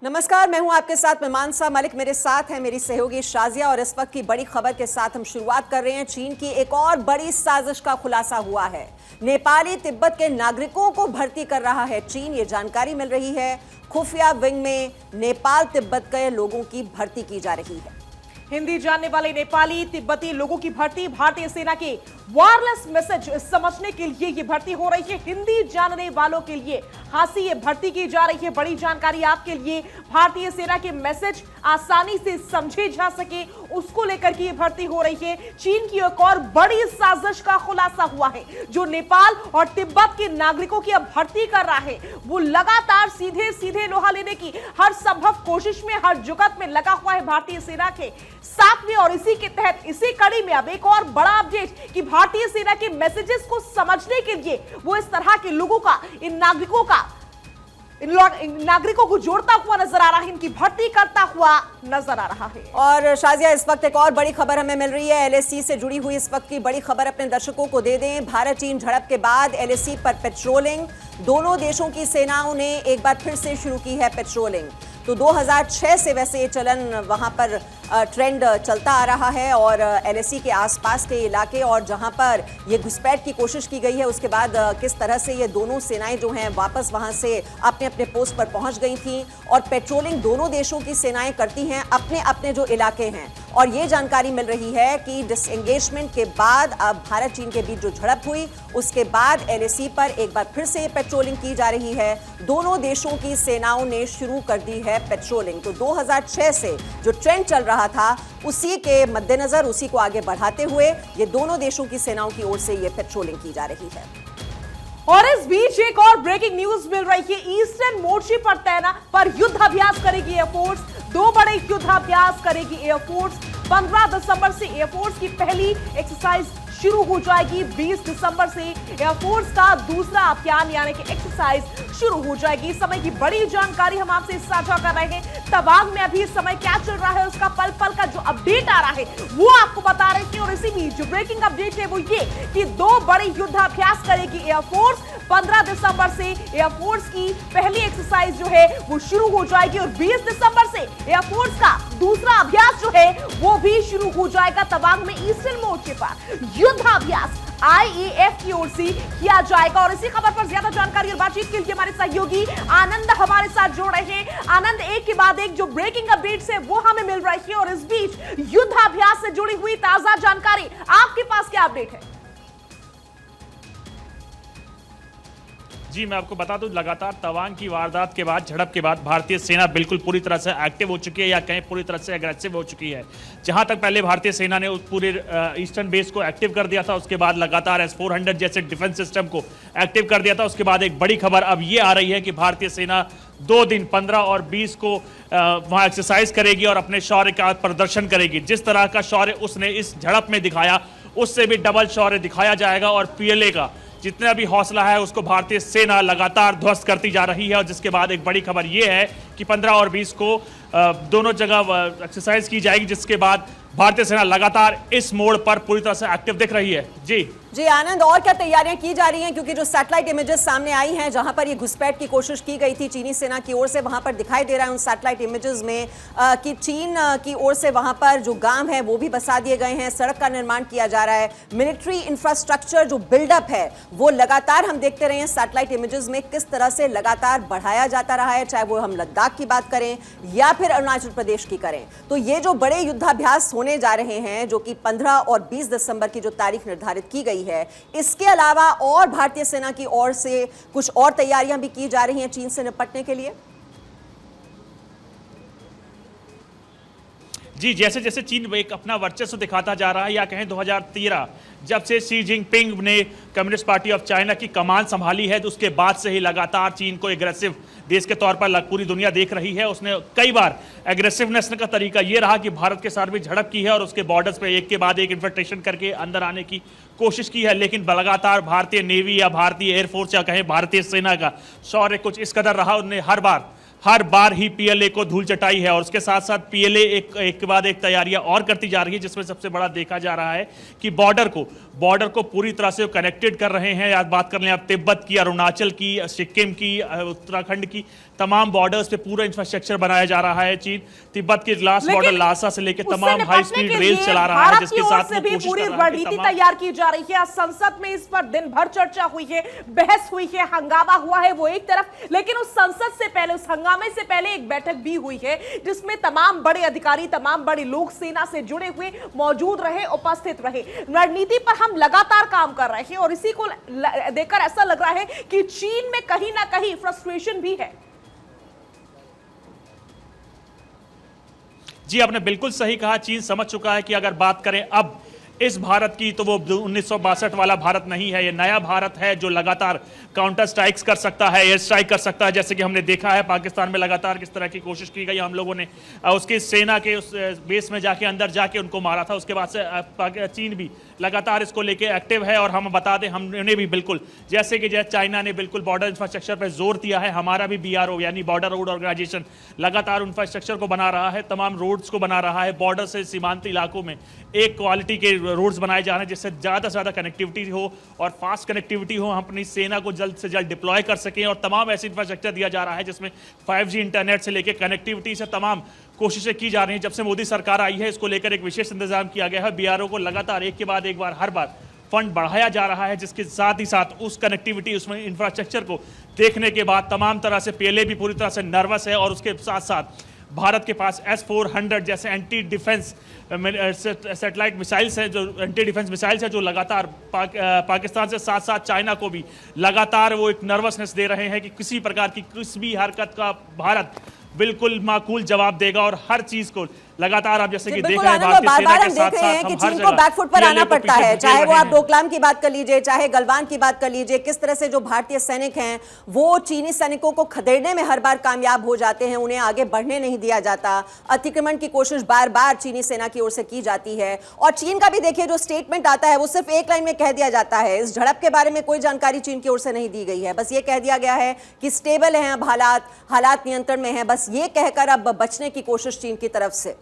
नमस्कार, मैं हूं आपके साथ मानसा मलिक। मेरे साथ है मेरी सहयोगी शाजिया और इस वक्त की बड़ी खबर के साथ हम शुरुआत कर रहे हैं। चीन की एक और बड़ी साजिश का खुलासा हुआ है। नेपाली तिब्बत के नागरिकों को भर्ती कर रहा है चीन, ये जानकारी मिल रही है। खुफिया विंग में नेपाल तिब्बत के लोगों की भर्ती की जा रही है। हिंदी जानने वाले नेपाली तिब्बती लोगों की भर्ती, भारतीय सेना के वायरलेस मैसेज समझने के लिए ये भर्ती हो रही है। हिंदी जानने वालों के लिए खासी ये भर्ती की जा रही है। बड़ी जानकारी आपके लिए, भारतीय सेना के मैसेज आसानी से समझे जा सके उसको लेकर के ये भर्ती हो रही है। चीन की एक और बड़ी साजिश का खुलासा हुआ है। जो नेपाल और तिब्बत के नागरिकों की अब भर्ती कर रहा है, वो लगातार सीधे सीधे लोहा लेने की हर संभव कोशिश में, हर जुगत में लगा हुआ है भारतीय सेना के साथ में। और इसी के तहत, इसी कड़ी में अब एक और बड़ा अपडेट कि भारतीय सेना के मैसेजेस को समझने के लिए वो इस तरह के लोगों का, इन नागरिकों को जोड़ता हुआ नजर आ रहा है, इनकी भर्ती करता हुआ नजर आ रहा है। और शाजिया, इस वक्त एक और बड़ी खबर हमें मिल रही है एलएसी से जुड़ी हुई। इस वक्त की बड़ी खबर अपने दर्शकों को दे दें। भारत चीन झड़प के बाद एलएसी पर पेट्रोलिंग, दोनों देशों की सेनाओं ने एक बार फिर से शुरू की है पेट्रोलिंग। तो 2006 से वैसे ये चलन वहां पर ट्रेंड चलता आ रहा है और एलएसी के आसपास के इलाके और जहां पर ये घुसपैठ की कोशिश की गई है, उसके बाद किस तरह से ये दोनों सेनाएं जो हैं वापस वहां से अपने अपने पोस्ट पर पहुंच गई थी। और पेट्रोलिंग दोनों देशों की सेनाएं करती हैं अपने अपने जो इलाके हैं। और ये जानकारी मिल रही है कि डिसएंगेजमेंट के बाद अब भारत चीन के बीच जो झड़प हुई, उसके बाद एलएसी पर एक बार फिर से पेट्रोलिंग की जा रही है। दोनों देशों की सेनाओं ने शुरू कर दी है पेट्रोलिंग। तो 2006 से जो ट्रेंड चल रहा था, उसी के मद्देनजर, उसी को आगे बढ़ाते हुए ये दोनों देशों की सेनाओं की ओर से ये पेट्रोलिंग की जा रही है। और इस बीच एक और ब्रेकिंग न्यूज मिल रही है। ईस्टर्न मोर्चे पर तैनात पर युद्ध अभ्यास करेगी एयरफोर्स। दो बड़े युद्धाभ्यास करेगी एयरफोर्स। 15 दिसंबर से एयरफोर्स की पहली एक्सरसाइज शुरू हो जाएगी। 20 दिसंबर से एयरफोर्स का दूसरा अभियान यानी कि एक्सरसाइज शुरू हो जाएगी। इस समय की बड़ी जानकारी हम आपसे साझा कर रहे हैं। तवांग में अभी इस समय क्या चल रहा है, उसका पल पल का जो अपडेट आ रहा है वो आपको बता रहे थे। और इसी बीच जो ब्रेकिंग अपडेट है वो ये कि दो बड़े युद्धाभ्यास करेगी एयरफोर्स। 15 दिसंबर से एयरफोर्स की पहली एक्सरसाइज जो है वो शुरू हो जाएगी और 20 दिसंबर से एयरफोर्स का दूसरा अभ्यास जो है वो भी शुरू हो जाएगा तवांग में। ईस्टर्न मोर्चे पर युद्धाभ्यास आईएएफ की ओर से किया जाएगा। और इसी खबर पर ज्यादा जानकारी और बातचीत के लिए हमारे सहयोगी आनंद हमारे साथ जोड़ रहे हैं। आनंद, एक के बाद एक जो ब्रेकिंग अपडेट्स है वो हमें मिल रही है और इस बीच युद्धाभ्यास से जुड़ी हुई ताजा जानकारी आपके पास क्या अपडेट है? जी, मैं आपको बता दूं, लगातार तवांग की वारदात के बाद, झड़प के बाद भारतीय सेना बिल्कुल पूरी तरह से एक्टिव हो चुकी है या कहीं पूरी तरह से एग्रेसिव हो चुकी है। जहां तक पहले भारतीय सेना ने उस पूरे ईस्टर्न बेस को एक्टिव कर दिया था, उसके बाद लगातार S-400 जैसे डिफेंस सिस्टम को एक्टिव कर दिया था। उसके बाद एक बड़ी खबर अब ये आ रही है कि भारतीय सेना 2 दिन 15 और 20 को वहां एक्सरसाइज करेगी और अपने शौर्य का प्रदर्शन करेगी। जिस तरह का शौर्य उसने इस झड़प में दिखाया, उससे भी डबल शौर्य दिखाया जाएगा। और PLA का जितना भी हौसला है उसको भारतीय सेना लगातार ध्वस्त करती जा रही है। और जिसके बाद एक बड़ी खबर यह है कि 15 और 20 को दोनों जगह एक्सरसाइज की जाएगी, जिसके बाद भारतीय सेना लगातार इस मोड़ पर पूरी तरह से एक्टिव दिख रही है। जी आनंद, और क्या तैयारियां की जा रही हैं? क्योंकि जो सैटेलाइट इमेजेस सामने आई हैं जहां पर ये घुसपैठ की कोशिश की गई थी चीनी सेना की ओर से, वहां पर दिखाई दे रहा है उन सैटेलाइट इमेजेस में कि चीन की ओर से वहां पर जो गांव है वो भी बसा दिए गए हैं, सड़क का निर्माण किया जा रहा है, मिलिट्री इंफ्रास्ट्रक्चर जो बिल्डअप है वो लगातार हम देखते रहे हैं सैटेलाइट इमेजेस में किस तरह से लगातार बढ़ाया जाता रहा है, चाहे वो हम लद्दाख की बात करें या फिर अरुणाचल प्रदेश की करें। तो ये जो बड़े युद्धाभ्यास होने जा रहे हैं, जो कि 15 और 20 दिसंबर की जो तारीख निर्धारित की गई है, इसके अलावा और भारतीय सेना की ओर से कुछ और तैयारियां भी की जा रही हैं चीन से निपटने के लिए? जी, जैसे जैसे चीन एक अपना वर्चस्व दिखाता जा रहा है, या कहें 2013 जब से शी जिनपिंग ने कम्युनिस्ट पार्टी ऑफ चाइना की कमान संभाली है, तो उसके बाद से ही लगातार चीन को एग्रेसिव देश के तौर पर पूरी दुनिया देख रही है। उसने कई बार एग्रेसिवनेस का तरीका ये रहा कि भारत के साथ भी झड़प की है और उसके बॉर्डर्स पे एक के बाद एक इन्फिल्ट्रेशन करके अंदर आने की कोशिश की है। लेकिन लगातार भारतीय नेवी या भारतीय एयरफोर्स या कहें भारतीय सेना का शौर्य कुछ इस कदर रहा, उन्हें हर बार हर बार ही पीएलए को धूल चटाई है और उसके साथ साथ पीएलए एक के बाद एक तैयारियां और करती जा रही है, जिसमें सबसे बड़ा देखा जा रहा है कि बॉर्डर को पूरी तरह से कनेक्टेड कर रहे हैं। आज बात कर लें आप तिब्बत की, अरुणाचल की, सिक्किम की, उत्तराखंड की, तमाम बॉर्डर्स पे पूरा इंफ्रास्ट्रक्चर बनाया जा रहा है। चीन तिब्बत के लास्ट बॉर्डर लासा से लेकर तमाम हाई स्पीड रेल चला रहा है, जिसके साथ में भी पूरी रणनीति तैयार की जा रही है। संसद में इस पर दिन भर चर्चा हुई है, बहस हुई है, हंगामा हुआ है वो एक तरफ, लेकिन उस संसद से पहले, उस हंगामे से पहले एक बैठक भी हुई है जिसमें तमाम बड़े अधिकारी, तमाम बड़े लोग सेना से जुड़े हुए मौजूद रहे, उपस्थित रहे। रणनीति पर हम लगातार काम कर रहे हैं और इसी को देखकर ऐसा लग रहा है कि चीन में कहीं ना कहीं फ्रस्ट्रेशन भी है। जी, आपने बिल्कुल सही कहा। चीन समझ चुका है कि अगर बात करें अब इस भारत की, तो वो 1962 वाला भारत नहीं है। ये नया भारत है जो लगातार काउंटर स्ट्राइक्स कर सकता है, एयर स्ट्राइक कर सकता है, जैसे कि हमने देखा है पाकिस्तान में लगातार किस तरह की कोशिश की गई। हम लोगों ने उसकी सेना के उस बेस में जाके अंदर जाके उनको मारा था। उसके बाद से चीन भी लगातार इसको लेके एक्टिव है। और हम बता दें, हमने भी बिल्कुल जैसे चाइना ने बिल्कुल बॉर्डर इंफ्रास्ट्रक्चर पर जोर दिया है, हमारा भी BRO यानी बॉर्डर रोड ऑर्गेनाइजेशन लगातार इंफ्रास्ट्रक्चर को बना रहा है, तमाम रोड्स को बना रहा है। बॉर्डर से सीमांत इलाकों में एक क्वालिटी के रोड्स बनाए जा रहे हैं जिससे ज़्यादा से ज़्यादा कनेक्टिविटी हो और फास्ट कनेक्टिविटी हो, हम अपनी सेना को जल्द से जल्द डिप्लॉय कर सकें। और तमाम ऐसी इंफ्रास्ट्रक्चर दिया जा रहा है जिसमें 5G इंटरनेट से लेकर कनेक्टिविटी से तमाम कोशिशें की जा रही हैं। जब से मोदी सरकार आई है, इसको लेकर एक विशेष इंतजाम किया गया है। BRO को लगातार एक के बाद एक बार हर बार फंड बढ़ाया जा रहा है, जिसके साथ ही साथ उस कनेक्टिविटी, उसमें इंफ्रास्ट्रक्चर को देखने के बाद तमाम तरह से पीएलए भी पूरी तरह से नर्वस है। और उसके साथ साथ भारत के पास S-400 जैसे एंटी डिफेंस सैटेलाइट मिसाइल्स हैं, जो एंटी डिफेंस मिसाइल्स हैं, जो लगातार पाकिस्तान से साथ साथ चाइना को भी लगातार वो एक नर्वसनेस दे रहे हैं कि किसी प्रकार की किसी भी हरकत का भारत बिल्कुल माकूल जवाब देगा। और हर चीज को लगातार आप जैसे कि देख रहे हैं, भारतीय सेना के साथ साथ हम हर जगह बैकफुट पर आना पड़ता है। चाहे वो आप डोकलाम की बात कर लीजिए, चाहे गलवान की बात कर लीजिए, किस तरह से जो भारतीय सैनिक हैं वो चीनी सैनिकों को खदेड़ने में हर बार कामयाब हो जाते हैं, उन्हें आगे बढ़ने नहीं दिया जाता। अतिक्रमण की कोशिश बार बार चीनी सेना की ओर से की जाती है। और चीन का भी देखिए जो स्टेटमेंट आता है वो सिर्फ एक लाइन में कह दिया जाता है। इस झड़प के बारे में कोई जानकारी चीन की ओर से नहीं दी गई है, बस ये कह दिया गया है कि स्टेबल है अब हालात नियंत्रण में है। बस ये कहकर अब बचने की कोशिश चीन की तरफ से।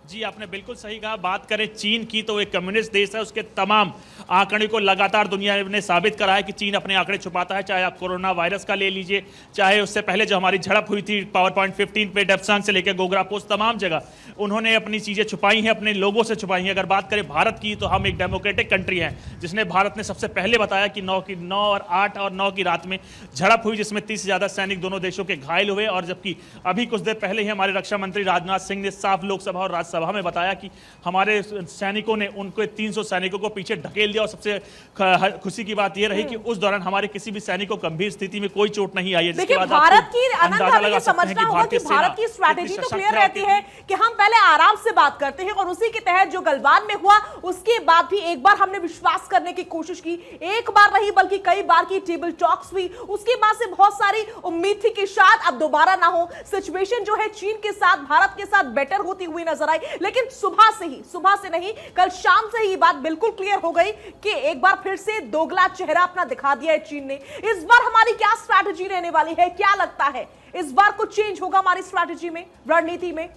जी, आपने बिल्कुल सही कहा। बात करें चीन की, तो एक कम्युनिस्ट देश है, उसके तमाम आंकड़े को लगातार दुनिया ने साबित करा है कि चीन अपने आंकड़े छुपाता है। चाहे आप कोरोना वायरस का ले लीजिए, चाहे उससे पहले जो हमारी झड़प हुई थी पावर पॉइंट 15 पे, डेप्सांग से लेकर गोगरा पोस्ट, तमाम जगह उन्होंने अपनी चीजें छुपाई हैं, अपने लोगों से छुपाई हैं। अगर बात करें भारत की, तो हम एक डेमोक्रेटिक कंट्री है, जिसने भारत ने सबसे पहले बताया कि 9 और 8 और 9 की रात में झड़प हुई, जिसमें 30 से ज्यादा सैनिक दोनों देशों के घायल हुए। और जबकि अभी कुछ देर पहले ही हमारे रक्षा मंत्री राजनाथ सिंह ने साफ लोकसभा और राज्यसभा में बताया कि हमारे सैनिकों ने उनको 300 सैनिकों को पीछे ढकेल दिया। और सबसे खुशी की बात यह रही कि उस दौरान हमारे किसी भी सैनिक को गंभीर स्थिति में कोई चोट नहीं आई है। देखिए, भारत की समझना होगा कि भारत की स्ट्रैटेजी तो क्लियर रहती है कि हम पहले आराम से बात करते हैं, और उसी के तहत जो गलवान में हुआ उसके बाद भी एक बार हमने विश्वास करने की कोशिश की, एक बार नहीं बल्कि कई बार की टेबल टॉक्स हुई। उसके बाद से बहुत सारी उम्मीद थी कि शायद अब दोबारा ना हो। सिचुएशन जो है चीन के साथ, भारत के साथ बेटर होती हुई नजर आई, लेकिन सुबह से नहीं, कल शाम से ही बात बिल्कुल क्लियर हो गई कि एक बार फिर से दोगला चेहरा अपना दिखा दिया है चीन ने। इस बार हमारी क्या स्ट्रैटेजी रहने वाली है, क्या लगता है इस बार कुछ चेंज होगा हमारी स्ट्रैटेजी में, रणनीति में?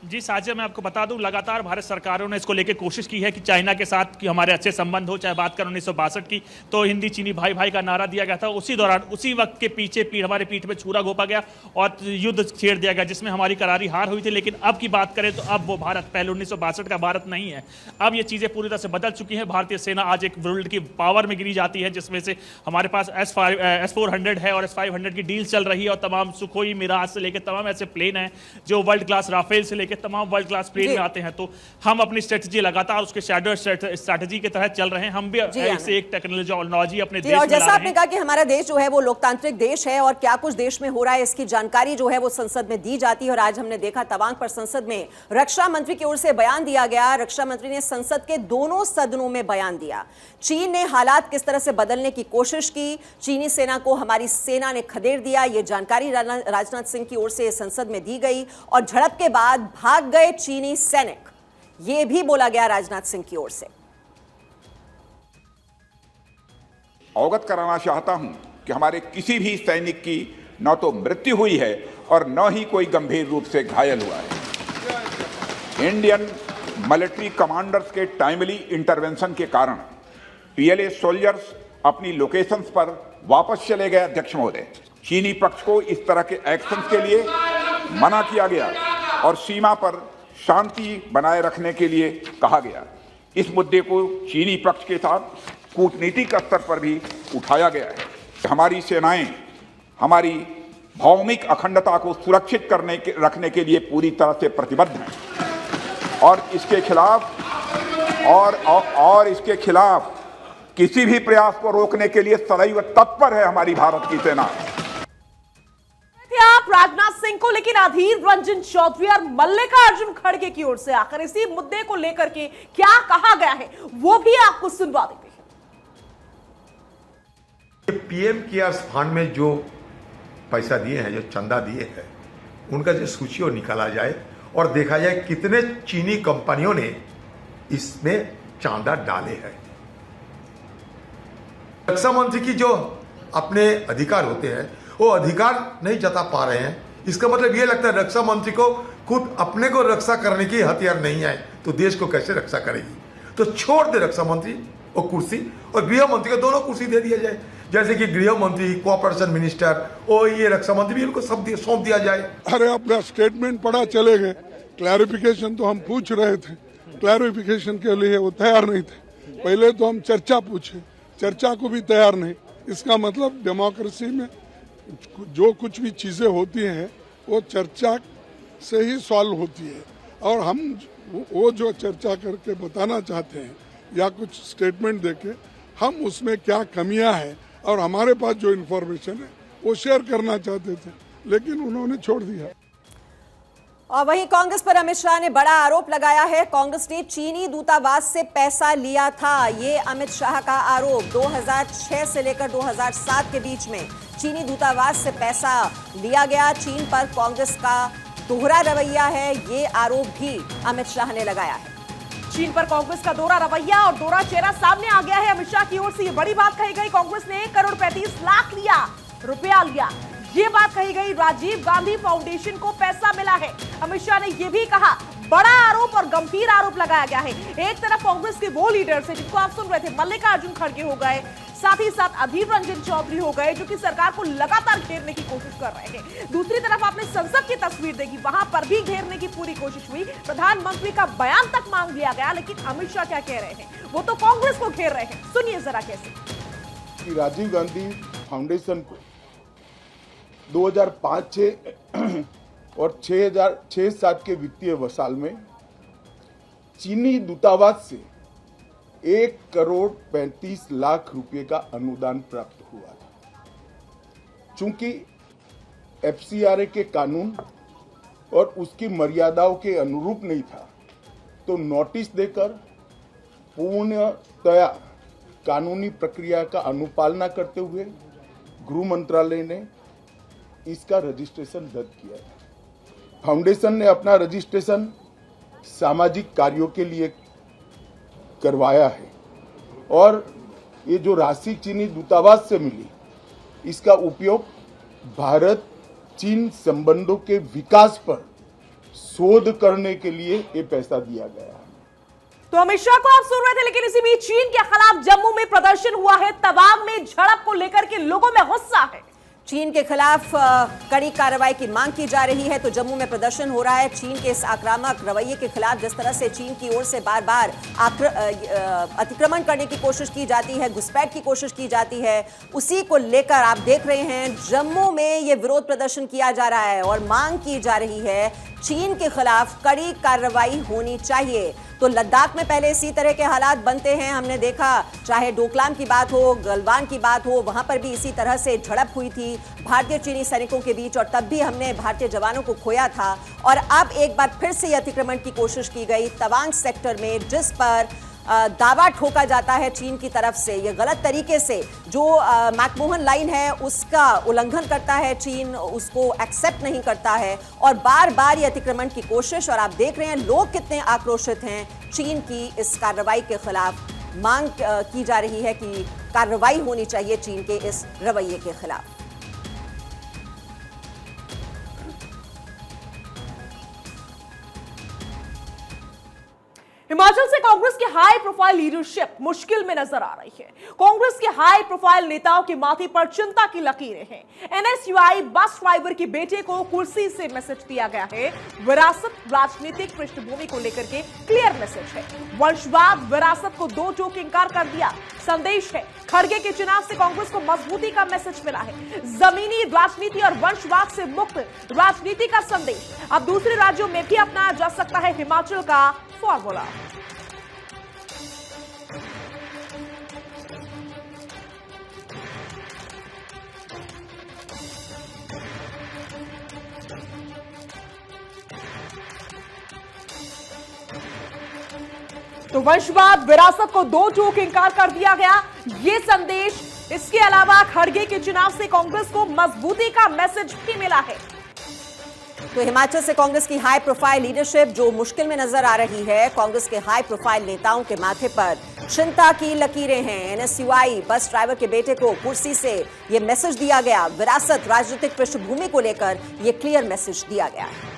जी साजिद, मैं आपको बता दूं, लगातार भारत सरकारों ने इसको लेकर कोशिश की है कि चाइना के साथ कि हमारे अच्छे संबंध हो। चाहे बात करें 1962 की, तो हिंदी चीनी भाई भाई का नारा दिया गया था। उसी दौरान उसी वक्त के पीछे हमारे पीठ में छुरा घोंपा गया और युद्ध छेड़ दिया गया, जिसमें हमारी करारी हार हुई थी। लेकिन अब की बात करें तो अब वो भारत पहले 1962 का भारत नहीं है। अब ये चीज़ें पूरी तरह से बदल चुकी हैं। भारतीय सेना आज एक वर्ल्ड की पावर में गिरी जाती है, जिसमें से हमारे पास S-400 है और S-500 की डील चल रही है। और तमाम सुखोई, मिराज से लेकर तमाम ऐसे प्लेन हैं जो वर्ल्ड क्लास, राफेल से लेकर तमाम वर्ल्ड क्लास प्लेन में आते हैं। तो हम अपनी स्ट्रेटजी लगातार उसके शैडो स्ट्रेटजी के तहत चल रहे हैं। हम भी एक टेक्नोलॉजी अपने देश में ला रहे हैं। जैसा आपने कहा कि हमारा देश जो है वो लोकतांत्रिक देश है और क्या कुछ देश में हो रहा है इसकी जानकारी जो है वो संसद में दी जाती है। और आज हमने देखा तवांग पर संसद में रक्षा मंत्री की ओर से बयान दिया गया। रक्षा मंत्री ने संसद के दोनों सदनों में बयान दिया। चीन ने हालात किस तरह से बदलने की कोशिश की, चीनी सेना को हमारी सेना ने खदेड़ दिया, ये जानकारी राजनाथ सिंह की ओर से संसद में दी गई। और झड़प के बाद भाग गए चीनी सैनिक, ये भी बोला गया राजनाथ सिंह की ओर से। अवगत कराना चाहता हूं कि हमारे किसी भी सैनिक की न तो मृत्यु हुई है और न ही कोई गंभीर रूप से घायल हुआ है। इंडियन मिलिट्री कमांडर्स के टाइमली इंटरवेंशन के कारण पीएलए सोल्जर्स अपनी लोकेशंस पर वापस चले गए। अध्यक्ष महोदय, चीनी पक्ष को इस तरह के एक्शंस के लिए मना किया गया और सीमा पर शांति बनाए रखने के लिए कहा गया। इस मुद्दे को चीनी पक्ष के साथ कूटनीतिक स्तर पर भी उठाया गया है। हमारी सेनाएं हमारी भौमिक अखंडता को सुरक्षित रखने के लिए पूरी तरह से प्रतिबद्ध हैं और इसके खिलाफ किसी भी प्रयास को रोकने के लिए सदैव तत्पर है हमारी भारत की सेना। आप राजनाथ सिंह को, लेकिन अधीर रंजन चौधरी और मल्लिकार्जुन खड़गे की ओर से आकर इसी मुद्दे को लेकर के क्या कहा गया है वो भी आपको सुनवा देते हैं। पीएम केयर्स फंड में जो पैसा दिए हैं, जो चंदा दिए हैं, उनका जो सूची और निकाला जाए और देखा जाए कितने चीनी कंपनियों ने इसमें चांदा डाले हैं। रक्षा मंत्री की जो अपने अधिकार होते हैं वो अधिकार नहीं जता पा रहे हैं। इसका मतलब ये लगता है रक्षा मंत्री को खुद अपने को रक्षा करने की हथियार नहीं है तो देश को कैसे रक्षा करेगी। तो छोड़ दे रक्षा मंत्री और कुर्सी, और गृह मंत्री को दोनों कुर्सी दे दिया जाए। जैसे कि गृह मंत्री, कोऑपरेशन मिनिस्टर और ये रक्षा मंत्री भी इनको सब सौंप दिया जाए। अरे अपना स्टेटमेंट पढ़ा चले गए, क्लैरिफिकेशन तो हम पूछ रहे थे, क्लैरिफिकेशन के लिए वो तैयार नहीं थे। पहले तो हम चर्चा पूछे, चर्चा को भी तैयार नहीं। इसका मतलब डेमोक्रेसी में जो कुछ भी चीज़ें होती हैं वो चर्चा से ही सॉल्व होती है, और हम वो जो चर्चा करके बताना चाहते हैं या कुछ स्टेटमेंट देके हम उसमें क्या कमियां हैं और हमारे पास जो इन्फॉर्मेशन है वो शेयर करना चाहते थे, लेकिन उन्होंने छोड़ दिया। और वहीं कांग्रेस पर अमित शाह ने बड़ा आरोप लगाया है। कांग्रेस ने चीनी दूतावास से पैसा लिया था, ये अमित शाह का आरोप। 2006 से लेकर 2007 के बीच में चीनी दूतावास से पैसा लिया गया। चीन पर कांग्रेस का दोहरा रवैया है, ये आरोप भी अमित शाह ने लगाया है। चीन पर कांग्रेस का दोहरा रवैया और दोहरा चेहरा सामने आ गया है अमित शाह की ओर से। ये बड़ी बात कही गई, कांग्रेस ने 1 करोड़ 35 लाख रुपया लिया। ये बात कही गई, राजीव गांधी फाउंडेशन को पैसा मिला है। अमित शाह ने यह भी कहा, बड़ा आरोप और गंभीर आरोप लगाया गया है। एक तरफ कांग्रेस के वो लीडर्स हैं जिनको आप सुन रहे थे, मल्लिकार्जुन खड़गे हो गए, साथ ही साथ अधीर रंजन चौधरी हो गए, जो कि सरकार को लगातार घेरने की कोशिश कर रहे हैं। दूसरी तरफ आपने संसद की तस्वीर देखी, वहां पर भी घेरने की पूरी कोशिश हुई। प्रधानमंत्री का बयान तक मांग लिया गया, लेकिन अमित शाह क्या कह रहे हैं, वो तो कांग्रेस को घेर रहे हैं। सुनिए जरा कैसे। राजीव गांधी फाउंडेशन को 2005-6 और 2006-07 के वित्तीय वर्ष में चीनी दूतावास से 1 करोड़ 35 लाख रुपए का अनुदान प्राप्त हुआ था। चूंकि एफसीआरए के कानून और उसकी मर्यादाओं के अनुरूप नहीं था, तो नोटिस देकर पूर्णतया कानूनी प्रक्रिया का अनुपालना करते हुए गृह मंत्रालय ने इसका रजिस्ट्रेशन रद्द किया है। फाउंडेशन ने अपना रजिस्ट्रेशन सामाजिक कार्यों के लिए करवाया है और ये जो राशि चीनी दूतावास से मिली, इसका उपयोग भारत चीन संबंधों के विकास पर शोध करने के लिए ये पैसा दिया गया है। तो अमित शाह को आप सुन रहे थे, लेकिन इसी बीच चीन के खिलाफ जम्मू में प्रदर्शन हुआ है। तवांग में झड़प को लेकर के लोगों में गुस्सा है। चीन के खिलाफ कड़ी कार्रवाई की मांग की जा रही है, तो जम्मू में प्रदर्शन हो रहा है। चीन के इस आक्रामक रवैये के खिलाफ, जिस तरह से चीन की ओर से बार बार अतिक्रमण करने की कोशिश की जाती है, घुसपैठ की कोशिश की जाती है, उसी को लेकर आप देख रहे हैं जम्मू में ये विरोध प्रदर्शन किया जा रहा है और मांग की जा रही है चीन के खिलाफ कड़ी कार्रवाई होनी चाहिए। तो लद्दाख में पहले इसी तरह के हालात बनते हैं, हमने देखा, चाहे डोकलाम की बात हो, गलवान की बात हो, वहां पर भी इसी तरह से झड़प हुई थी भारतीय चीनी सैनिकों के बीच, और तब भी हमने भारतीय जवानों को खोया था। और अब एक बार फिर से अतिक्रमण की कोशिश की गई तवांग सेक्टर में, जिस पर दावा ठोका जाता है चीन की तरफ से, ये गलत तरीके से जो मैकमोहन लाइन है उसका उल्लंघन करता है चीन, उसको एक्सेप्ट नहीं करता है और बार बार ये अतिक्रमण की कोशिश। और आप देख रहे हैं लोग कितने आक्रोशित हैं चीन की इस कार्रवाई के खिलाफ। मांग की जा रही है कि कार्रवाई होनी चाहिए चीन के इस रवैये के खिलाफ। हिमाचल से कांग्रेस की हाई प्रोफाइल लीडरशिप मुश्किल में नजर आ रही है। कांग्रेस के हाई प्रोफाइल नेताओं के माथे पर चिंता की लकीरें हैं। एनएसयूआई बस ड्राइवर के बेटे को कुर्सी से मैसेज दिया गया है। विरासत राजनीतिक पृष्ठभूमि को लेकर के क्लियर मैसेज है। वंशवाद विरासत को दो टोक इंकार कर दिया संदेश है। खड़गे के चुनाव से कांग्रेस को मजबूती का मैसेज मिला है। जमीनी राजनीति और वंशवाद से मुक्त राजनीति का संदेश अब दूसरे राज्यों में भी अपनाया जा सकता है। हिमाचल का फॉर्मूला। तो वंशवाद विरासत को दो टोक इंकार कर दिया गया ये संदेश। इसके अलावा खड़गे के चुनाव से कांग्रेस को मजबूती का मैसेज भी मिला है। तो हिमाचल से कांग्रेस की हाई प्रोफाइल लीडरशिप जो मुश्किल में नजर आ रही है। कांग्रेस के हाई प्रोफाइल नेताओं के माथे पर चिंता की लकीरें हैं। एनएसयूआई बस ड्राइवर के बेटे को कुर्सी से यह मैसेज दिया गया। विरासत राजनीतिक पृष्ठभूमि को लेकर यह क्लियर मैसेज दिया गया है।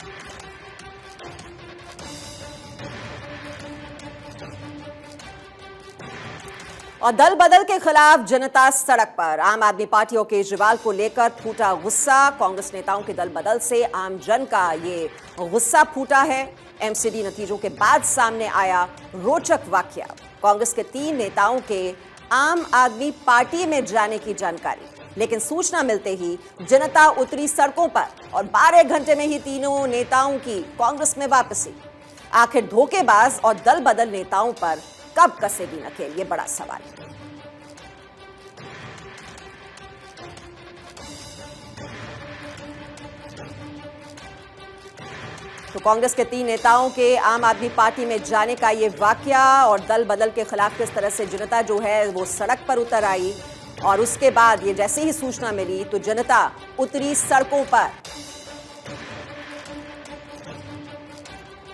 और दल बदल के खिलाफ जनता सड़क पर। आम आदमी पार्टी और केजरीवाल को लेकर फूटा गुस्सा। कांग्रेस नेताओं के दल बदल से आम जन का ये गुस्सा फूटा है। एमसीडी नतीजों के बाद सामने आया रोचक वाकया। कांग्रेस के 3 नेताओं के आम आदमी पार्टी में जाने की जानकारी, लेकिन सूचना मिलते ही जनता उतरी सड़कों पर और 12 घंटे में ही तीनों नेताओं की कांग्रेस में वापसी। आखिर धोखेबाज और दल बदल नेताओं पर कब कसेगी नकेल, ये बड़ा सवाल है। तो कांग्रेस के 3 नेताओं के आम आदमी पार्टी में जाने का ये वाकया और दल बदल के खिलाफ किस तरह से जनता जो है वो सड़क पर उतर आई और उसके बाद ये जैसे ही सूचना मिली तो जनता उतरी सड़कों पर।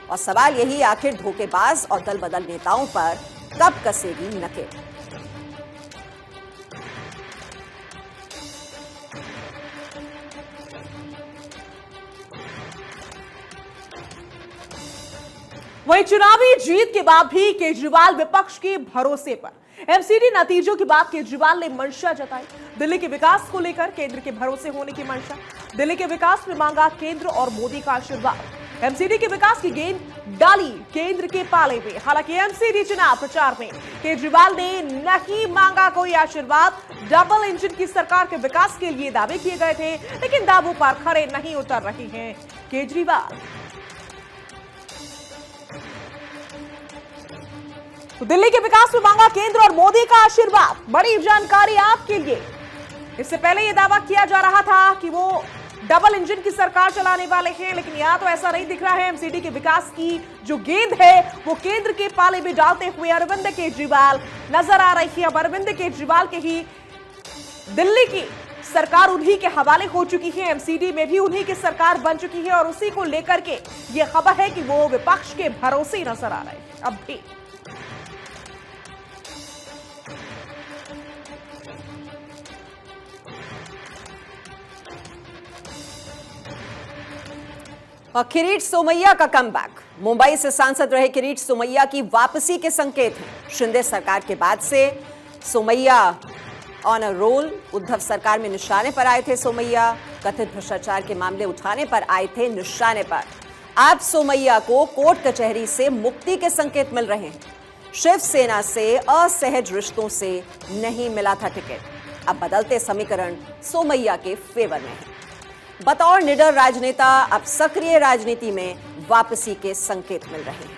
और सवाल यही, आखिर धोखेबाज और दल बदल नेताओं पर कब कसेगी नकेल। वहीं चुनावी जीत के बाद भी केजरीवाल विपक्ष के भरोसे पर। एमसीडी नतीजों के बाद केजरीवाल ने मंशा जताई। दिल्ली के विकास को लेकर केंद्र के भरोसे होने की मंशा। दिल्ली के विकास में मांगा केंद्र और मोदी का आशीर्वाद। एमसीडी के विकास की गेंद डाली केंद्र के पाले में। हालांकि एमसीडी चुनाव प्रचार में केजरीवाल ने नहीं मांगा कोई आशीर्वाद। डबल इंजन की सरकार के विकास के लिए दावे किए गए थे, लेकिन दावों पर खरे नहीं उतर रहे हैं केजरीवाल। तो दिल्ली के विकास में मांगा केंद्र और मोदी का आशीर्वाद। बड़ी जानकारी आपके लिए। इससे पहले यह दावा किया जा रहा था कि वो डबल इंजन की सरकार चलाने वाले हैं, लेकिन यहां तो ऐसा नहीं दिख रहा है। एमसीडी के विकास की जो गेंद है वो केंद्र के पाले में डालते हुए अरविंद केजरीवाल नजर आ रही है। अब अरविंद केजरीवाल के ही दिल्ली की सरकार उन्हीं के हवाले हो चुकी है। एमसीडी में भी उन्हीं की सरकार बन चुकी है और उसी को लेकर के ये खबर है कि वो विपक्ष के भरोसे नजर आ रहे हैं अब भी। किरीट सोमैया का कमबैक। मुंबई से सांसद रहे किरीट सोमैया की वापसी के संकेत हैं। शिंदे सरकार के बाद से Somaiya on a roll. Uddhav सरकार में निशाने पर आए थे सोमैया। कथित भ्रष्टाचार के मामले उठाने पर आए थे निशाने पर। अब सोमैया को कोर्ट कचहरी से मुक्ति के संकेत मिल रहे हैं। शिवसेना से असहज रिश्तों से नहीं मिला था टिकट। अब बदलते समीकरण सोमैया के फेवर में है। बतौर निडर राजनेता अब सक्रिय राजनीति में वापसी के संकेत मिल रहे हैं।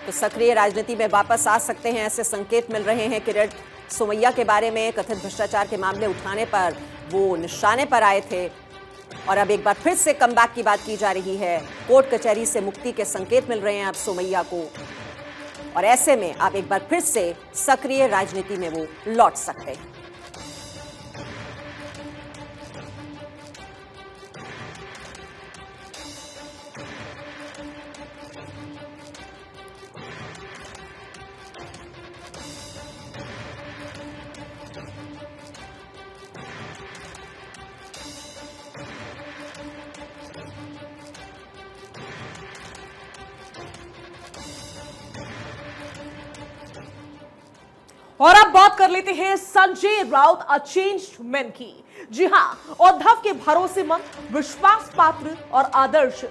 तो सक्रिय राजनीति में वापस आ सकते हैं, ऐसे संकेत मिल रहे हैं। किरीट सोमैया के बारे में कथित भ्रष्टाचार के मामले उठाने पर वो निशाने पर आए थे और अब एक बार फिर से कमबैक की बात की जा रही है। कोर्ट कचहरी से मुक्ति के संकेत मिल रहे हैं अब सोमैया को और ऐसे में आप एक बार फिर से सक्रिय राजनीति में वो लौट सकते हैं। और अब बात कर लेते हैं Sanjay Raut a changed man की। जी हां, उद्धव के भरोसेमंद, विश्वास पात्र और आदर्श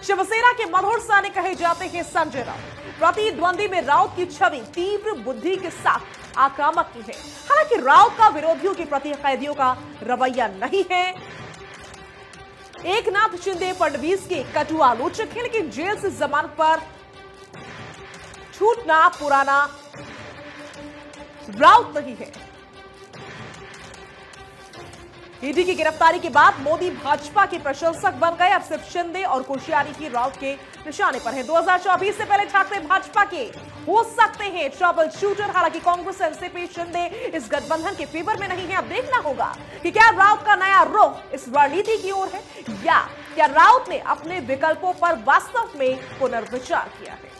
शिवसेना के मधुर साने कहे जाते हैं संजय राउत। प्रतिद्वंदी में राउत की छवि तीव्र बुद्धि के साथ आक्रामक की है। हालांकि राउत का विरोधियों के प्रति कैदियों का रवैया नहीं है। एकनाथ शिंदे फडणवीस के कटु आलोचक हैं, लेकिन जेल से जमानत पर छूटना पुराना राउत नहीं है। ईडी की गिरफ्तारी के बाद मोदी भाजपा के प्रशंसक बन गए। अब सिर्फ शिंदे और कोश्यारी की राउत के निशाने पर है। 2024 से पहले ठाकरे भाजपा के हो सकते हैं ट्रबल शूटर। हालांकि कांग्रेस एनसीपी शिंदे इस गठबंधन के फेवर में नहीं है। अब देखना होगा कि क्या राउत का नया रुख इस रणनीति की ओर है या क्या राउत ने अपने विकल्पों पर वास्तव में पुनर्विचार किया है।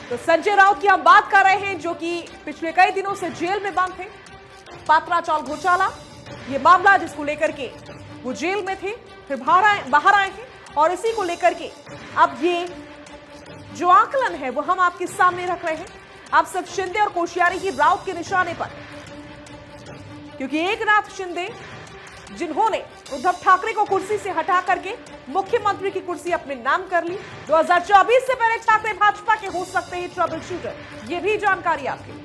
तो संजय राउत की हम बात कर रहे हैं, जो कि पिछले कई दिनों से जेल में बंद थे। पात्रा चाल घोटाला ये मामला जिसको लेकर के वो जेल में थे, फिर बाहर आए हैं और इसी को लेकर के अब ये जो आकलन है वो हम आपके सामने रख रहे हैं। अब सिर्फ शिंदे और कोश्यारी की राउत के निशाने पर, क्योंकि एकनाथ शिंदे जिन्होंने उद्धव ठाकरे को कुर्सी से हटा करके मुख्यमंत्री की कुर्सी अपने नाम कर ली। 2024 से पहले ठाकरे भाजपा के हो सकते हैं ट्रबल शूटर। ये भी जानकारी आपके लिए।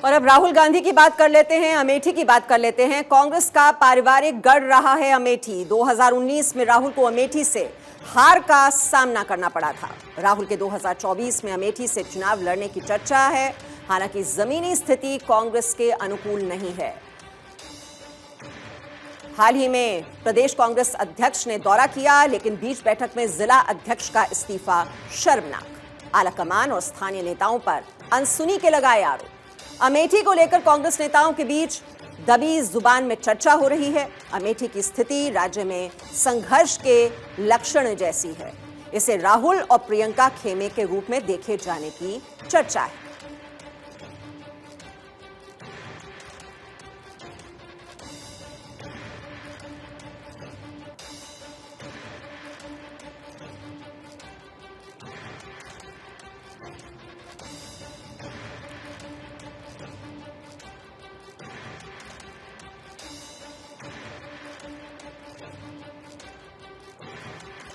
और अब राहुल गांधी की बात कर लेते हैं, अमेठी की बात कर लेते हैं। कांग्रेस का पारिवारिक गढ़ रहा है अमेठी। 2019 में राहुल को अमेठी से हार का सामना करना पड़ा था। राहुल के 2024 में अमेठी से चुनाव लड़ने की चर्चा है। हालांकि जमीनी स्थिति कांग्रेस के अनुकूल नहीं है। हाल ही में प्रदेश कांग्रेस अध्यक्ष ने दौरा किया, लेकिन बीच बैठक में जिला अध्यक्ष का इस्तीफा शर्मनाक। आलाकमान और स्थानीय नेताओं पर अनसुनी के लगाए आरोप। अमेठी को लेकर कांग्रेस नेताओं के बीच दबी जुबान में चर्चा हो रही है। अमेठी की स्थिति राज्य में संघर्ष के लक्षण जैसी है। इसे राहुल और प्रियंका खेमे के रूप में देखे जाने की चर्चा है।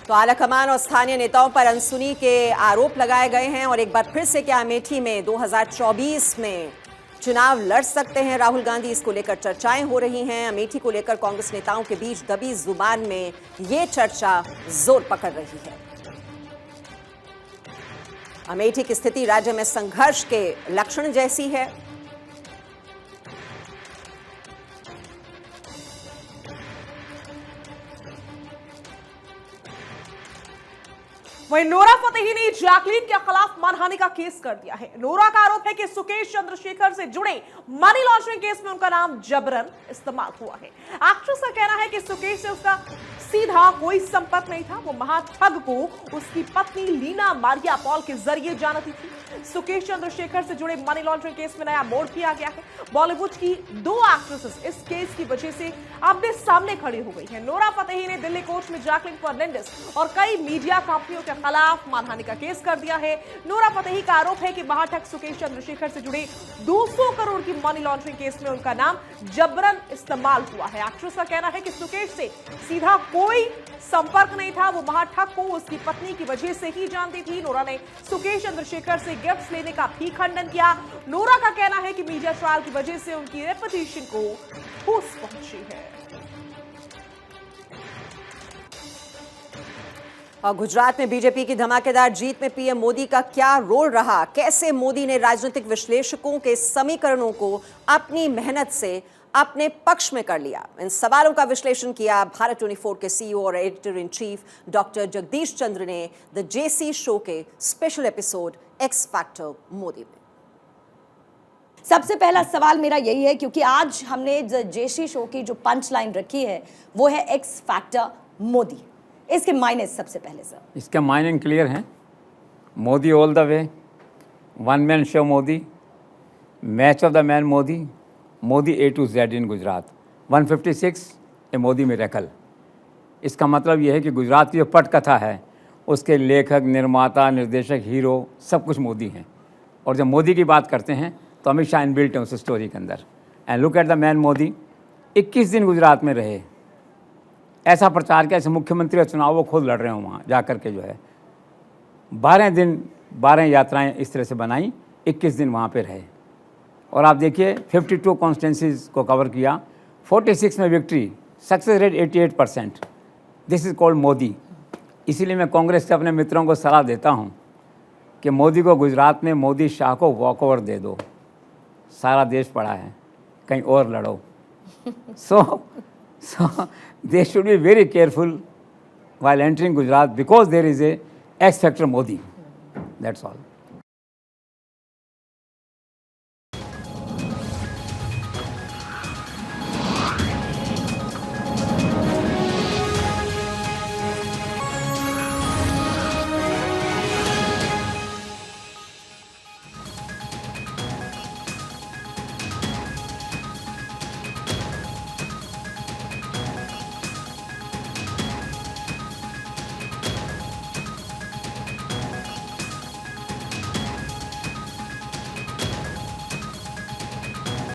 तो आलाकमान और स्थानीय नेताओं पर अनसुनी के आरोप लगाए गए हैं। और एक बार फिर से क्या अमेठी में 2024 में चुनाव लड़ सकते हैं राहुल गांधी, इसको लेकर चर्चाएं हो रही हैं। अमेठी को लेकर कांग्रेस नेताओं के बीच दबी जुबान में ये चर्चा जोर पकड़ रही है। अमेठी की स्थिति राज्य में संघर्ष के लक्षण जैसी है। वहीं नोरा फतेही ने जैकलीन के खिलाफ मानहानि का केस कर दिया है। नोरा का आरोप है कि सुकेश चंद्रशेखर से जुड़े मनी लॉन्ड्रिंग केस में उनका नाम जबरन इस्तेमाल हुआ है। एक्ट्रेस का कहना है कि सुकेश से उसका सीधा कोई संपर्क नहीं था। वो महाठग को उसकी पत्नी लीना मारिया पॉल के जरिए जानती थी। सुकेश चंद्रशेखर से जुड़े मनी लॉन्ड्रिंग केस में नया मोड़ भी आ गया है। बॉलीवुड की 2 एक्ट्रेसेस इस केस की वजह से आमने सामने खड़ी हो गई है। नोरा फतेही ने दिल्ली कोर्ट में जैकलीन फर्नांडिस और कई मीडिया कंपनियों के खिलाफ मानहानि का केस कर दिया है। नोरा फतेही का आरोप है कि महाठग सुकेश चंद्रशेखर से जुड़े 200 करोड़ की मनी लॉन्ड्रिंग केस में उनका नाम जबरन इस्तेमाल हुआ है। एक्ट्रेस का कहना है कि सुकेश से सीधा कोई संपर्क नहीं था। वो महाठग को उसकी पत्नी की वजह से ही जानती थी। नोरा ने सुकेश चंद्रशेखर से गिफ्ट्स लेने का भी खंडन किया। नोरा का कहना है कि मीडिया ट्रायल की वजह से उनकी रेपुटेशन को ठोस पहुंची है। और गुजरात में बीजेपी की धमाकेदार जीत में पीएम मोदी का क्या रोल रहा? कैसे मोदी ने राजनीतिक विश्लेषकों के समीकरणों को अपनी मेहनत से अपने पक्ष में कर लिया? इन सवालों का विश्लेषण किया भारत 24 के सीईओ और editor in chief doctor Jagdish Chandra ने द जेसी शो के special episode X factor Modi में। सबसे पहला सवाल मेरा यही है, क्योंकि आज हमने जेसी शो की जो पंच लाइन रखी है वो है एक्स फैक्टर मोदी। इसके मायने सबसे पहले सर, इसके मायने क्लियर हैं। Modi all the way, one man show Modi, match of the man Modi, Modi A to Z in Gujarat. 156 A Modi miracle. इसका मतलब ये है कि गुजरात की जो पटकथा है उसके लेखक, निर्माता, निर्देशक, हीरो सब कुछ मोदी हैं। और जब मोदी की बात करते हैं तो अमित शाह इनबिल्ट है उस स्टोरी के अंदर। And look at the man Modi, 21 दिन गुजरात में रहे, ऐसा प्रचार किया ऐसे मुख्यमंत्री का चुनाव वो खुद लड़ रहे हों वहाँ जा कर के, जो है 12 दिन 12 यात्राएं इस तरह से बनाई, 21 दिन वहाँ पे रहे। और आप देखिए 52 कॉन्स्टिट्यूंसीज को कवर किया, 46 में victory, success rate 88%। This is called Modi. इसीलिए मैं कांग्रेस के अपने मित्रों को सलाह देता हूँ कि मोदी को गुजरात में मोदी शाह को वॉकओवर दे दो, सारा देश पड़ा है, कहीं और लड़ो। So they should be very careful while entering Gujarat because there is a X factor Modi. That's all.